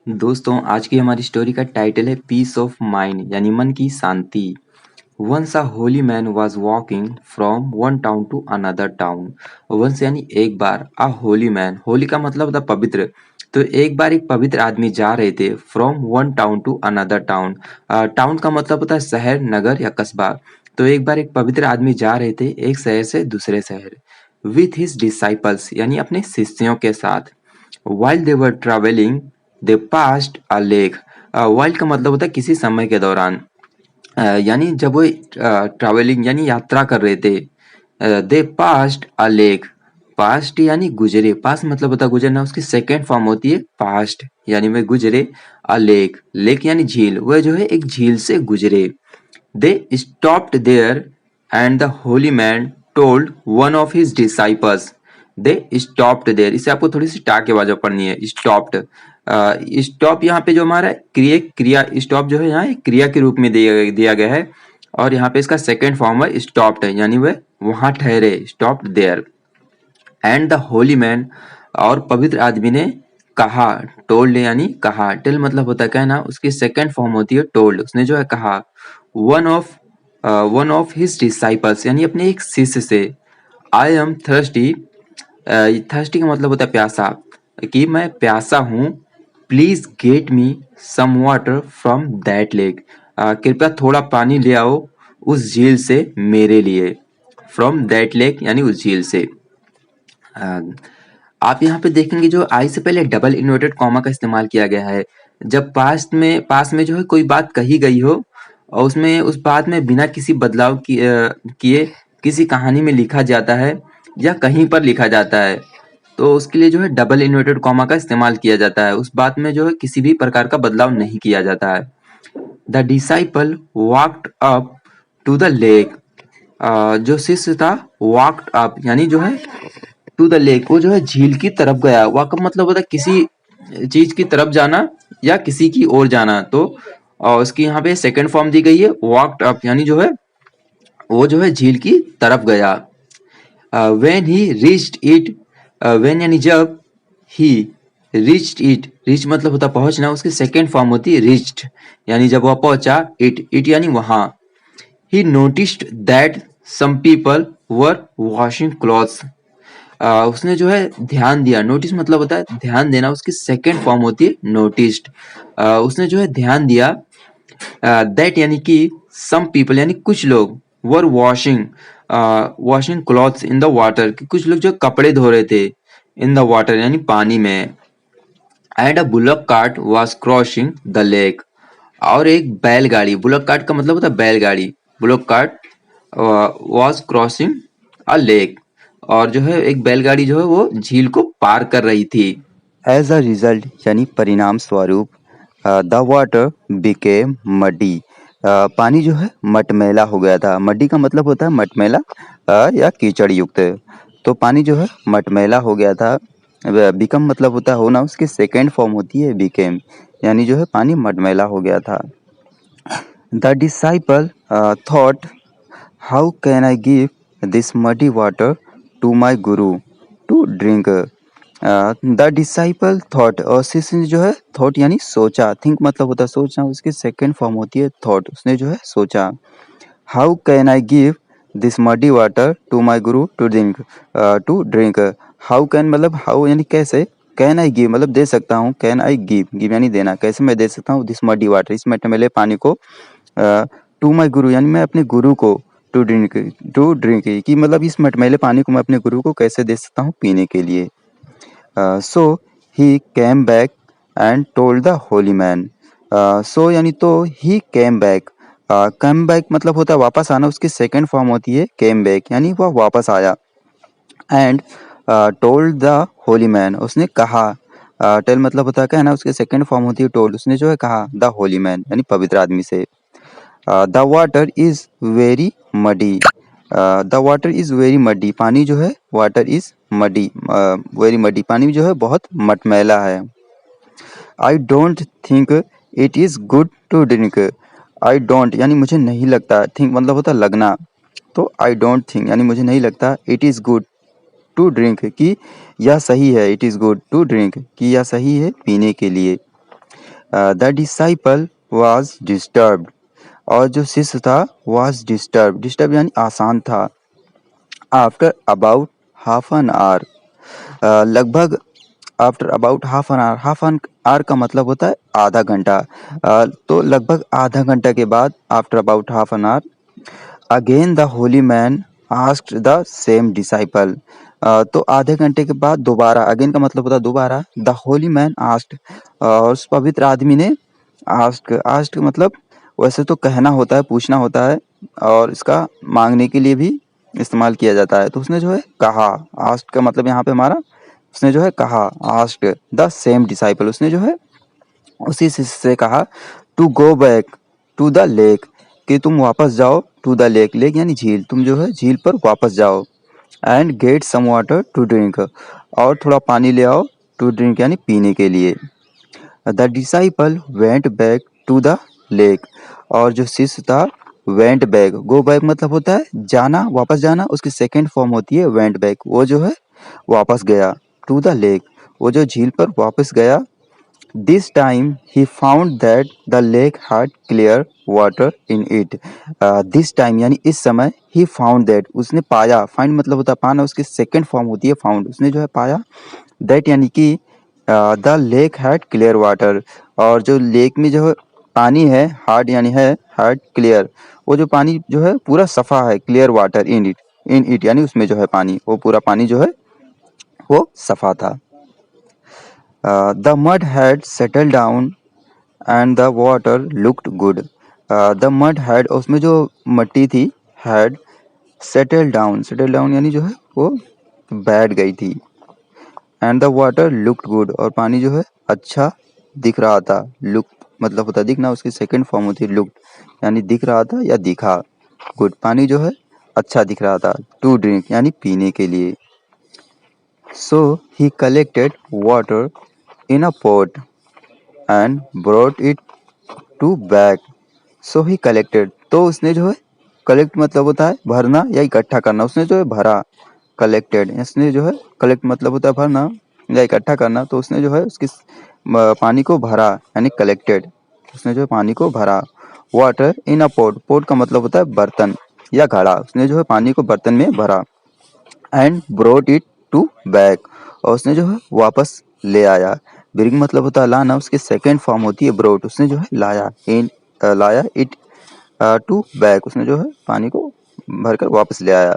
दोस्तों आज की हमारी स्टोरी का टाइटल है पीस ऑफ माइंड यानी मन की शांति। Once a holy man was walking from one town to another town. Once यानी एक बार, अ होली मैन, होली का मतलब होता है पवित्र। तो एक बार एक पवित्र आदमी जा रहे थे from one town to another town. Town का मतलब होता है शहर, नगर या कस्बा। तो एक बार एक पवित्र आदमी जा रहे थे एक शहर से दूसरे शहर विथ हिज डिसाइपल्स यानी अपने शिष्यों के साथ। While they were traveling, they passed a lake. While का मतलब होता है किसी समय के दौरान। यानी जब वो ट्रैवलिंग यानी यात्रा कर रहे थे। दे पास्ट अ लेक। पास्ट यानी गुजरे, पास मतलब होता है गुजरना, उसकी सेकेंड फॉर्म होती है पास्ट यानी वे गुजरे। अ लेक, लेक यानी झील, वह जो है एक झील से गुजरे। दे stopped there and the holy man told one of his disciples. They stopped there, इसे आपको थोड़ी सी टा के आवाज पढ़नी है। stopped, स्टॉप यहाँ पे जो हमारा क्रिया स्टॉप जो है यहाँ एक क्रिया के रूप में दिया गया है। और यहाँ पे इसका सेकेंड फॉर्म है स्टॉप्ड यानी वह वहां ठहरे, stopped there. And the holy man, और पवित्र आदमी ने कहा। टोल्ड यानी कहा, टेल मतलब होता है कहना, उसकी सेकेंड फॉर्म होती है टोल्ड। उसने जो है कहा। वन ऑफ हिज डिसाइपल्स यानी अपने एक शिष्य से। I am thirsty. थर्स्टी का मतलब होता है प्यासा, कि मैं प्यासा हूँ। Please get me some water from that lake. कृपया थोड़ा पानी ले आओ उस झील से मेरे लिए। फ्रॉम दैट लेक यानी उस झील से। अ, आप यहाँ पे देखेंगे जो आई से पहले डबल इन्वर्टेड कॉमा का इस्तेमाल किया गया है। जब पास में जो है कोई बात कही गई हो और उसमें उस बात में बिना किसी बदलाव किए किसी कहानी में लिखा जाता है या कहीं पर लिखा जाता है, तो उसके लिए जो है डबल इन्वर्टेड कॉमा का इस्तेमाल किया जाता है। उस बात में जो है किसी भी प्रकार का बदलाव नहीं किया जाता है। The disciple walked up to the lake. जो शिष्य था वॉक्ड अप यानी जो है टू द लेक, वो जो है झील की तरफ गया। वॉक का मतलब होता है किसी चीज की तरफ जाना या किसी की ओर जाना। तो उसकी यहाँ पे सेकंड फॉर्म दी गई है वॉक्ड अप यानी जो है वो जो है झील की तरफ गया। When he reached it, when यानी जब, ही रीच्ड इट, रीच मतलब होता पहुंचना, उसकी सेकंड फॉर्म होती है रीच्ड यानी जब वह पहुंचा। इट यानी वहां। He noticed that some people were washing clothes. उसने जो है ध्यान दिया। नोटिस मतलब होता है ध्यान देना, उसकी सेकंड फॉर्म होती है नोटिस्ड। उसने जो है ध्यान दिया। दैट यानी कि सम पीपल यानी कुछ लोग, were washing clothes in the water, कि कुछ लोग जो कपड़े धो रहे थे इन द वाटर यानी पानी में। And a bullock cart was crossing the lake, और एक बैलगाड़ी, बुलक कार्ट का मतलब होता है बैलगाड़ी, bullock cart was crossing a lake, और जो है एक बैलगाड़ी जो है वो झील को पार कर रही थी। एज अ रिजल्ट यानी परिणाम स्वरूप द वाटर बिकेम मडी। पानी जो है मटमैला हो गया था। मड्डी का मतलब होता है मटमैला या कीचड़ युक्त। तो पानी जो है मटमैला हो गया था। बिकम मतलब होता है होना, उसकी सेकेंड फॉर्म होती है बिकेम यानी जो है पानी मटमैला हो गया था। The disciple thought, how can I give this muddy water to my guru to drink. The disciple thought, और शिष्य ने जो है थॉट यानी सोचा। थिंक मतलब होता है सोचना, उसकी सेकेंड फॉर्म होती है थॉट। उसने जो है सोचा। How can I give this muddy water to my guru to drink. How can मतलब हाउ यानी कैसे, कैन आई गिव मतलब दे सकता हूँ, कैन आई गिव यानी देना, कैसे मैं दे सकता हूँ दिस मडी वाटर इस मटमैले पानी को टू माई गुरु यानी मैं अपने गुरु को, टू ड्रिंक कि मतलब इस मटमैले पानी को मैं अपने गुरु को कैसे दे सकता हूँ पीने के लिए। So he came back and told the holy man. So यानी तो ही केम बैक, कम बैक मतलब होता है वापस आना, उसकी सेकेंड फॉर्म होती है केम बैक यानी वह वापस आया। And told the holy man, उसने कहा। टेल मतलब होता है कहना, उसकी सेकेंड फॉर्म होती है टोल्ड। उसने जो है कहा द होली मैन यानी पवित्र आदमी से। The water is very muddy. The water is very muddy, पानी जो है water is muddy, very muddy पानी जो है बहुत मटमैला है। I don't think it is good to drink. I don't यानी मुझे नहीं लगता, थिंक मतलब होता है लगना। तो आई डोंट थिंक यानी मुझे नहीं लगता, it is good to drink कि यह सही है, it is good to drink कि यह सही है पीने के लिए। द डिसाइपल वाज डिस्टर्ब्ड, और जो शिष्य था वाज डिस्टर्ब, डिस्टर्ब यानी आसान था। After about half an hour, लगभग after about half an hour, half an hour का मतलब होता है आधा घंटा। तो लगभग आधा घंटा के बाद, after about half an our, again the holy man asked the same disciple. तो आधे घंटे के बाद दोबारा, अगेन का मतलब होता है दोबारा, द होली मैन आस्क्ड, और उस पवित्र आदमी ने आस्क्ड, आस्क्ड मतलब वैसे तो कहना होता है, पूछना होता है, और इसका मांगने के लिए भी इस्तेमाल किया जाता है। तो उसने जो है कहा, आस्क्ड का मतलब यहाँ पे हमारा, उसने जो है कहा, आस्क्ड द सेम डिसाइपल, उसने जो है उसी शिष्य से कहा, to go back to the lake, कि तुम वापस जाओ, टू द लेक, लेक यानी झील, तुम जो है झील पर वापस जाओ, and get some water to drink, और थोड़ा पानी ले आओ, टू ड्रिंक यानी पीने के लिए। The disciple went back to the lake, और जो शिष्य था वेंट बैक, गो बैक मतलब होता है जाना, वापस जाना, उसकी सेकेंड फॉर्म होती है वेंट बैक, वो जो है वापस गया, टू द लेक, वो जो झील पर वापस गया। This time he found that the lake had clear water in it, this time यानी इस समय, ही फाउंड दैट उसने पाया, फाइंड मतलब होता है पाना, उसकी सेकेंड फॉर्म होती है फाउंड, उसने जो है पाया, दैट यानी कि the lake had clear water, और जो लेक में जो है पानी है, हार्ड यानी है, हार्ड क्लियर, वो जो पानी जो है पूरा सफ़ा है, clear water in it, in it यानी उसमें जो है पानी, वो पूरा पानी जो है वो सफ़ा था। The mud had settle down and the water looked good, the mud had, उसमें जो मट्टी थी, had settle down, settle down यानी जो है वो बैठ गई थी, and the water looked good, और पानी जो है अच्छा दिख रहा था, लुक मतलब होता है दिखना, उसकी सेकंड फॉर्म होती है लुक्ड, यानी दिख रहा था या दिखा, गुड पानी जो है अच्छा दिख रहा था, टू ड्रिंक यानी पीने के लिए। So he collected water in a pot and brought it to back, so he collected, तो उसने जो है, कलेक्ट मतलब होता है भरना या इकट्ठा करना, उसने जो है भरा, कलेक्टेड, इसने जो है, कलेक्ट मतलब होता है भरना या इकट्ठा करना, तो उसने जो है उसकी पानी को भरा यानी कलेक्टेड, उसने जो है पानी को भरा। Water in a pot, pot का मतलब होता है बर्तन या घड़ा, उसने जो है पानी को बर्तन में भरा, and brought it to back, और उसने जो है वापस ले आया, ब्रिंग मतलब होता है लाना, उसकी सेकेंड फॉर्म होती है ब्रोट, उसने जो है लाया, इन लाया, इट टू बैक, उसने जो है पानी को भरकर वापस ले आया।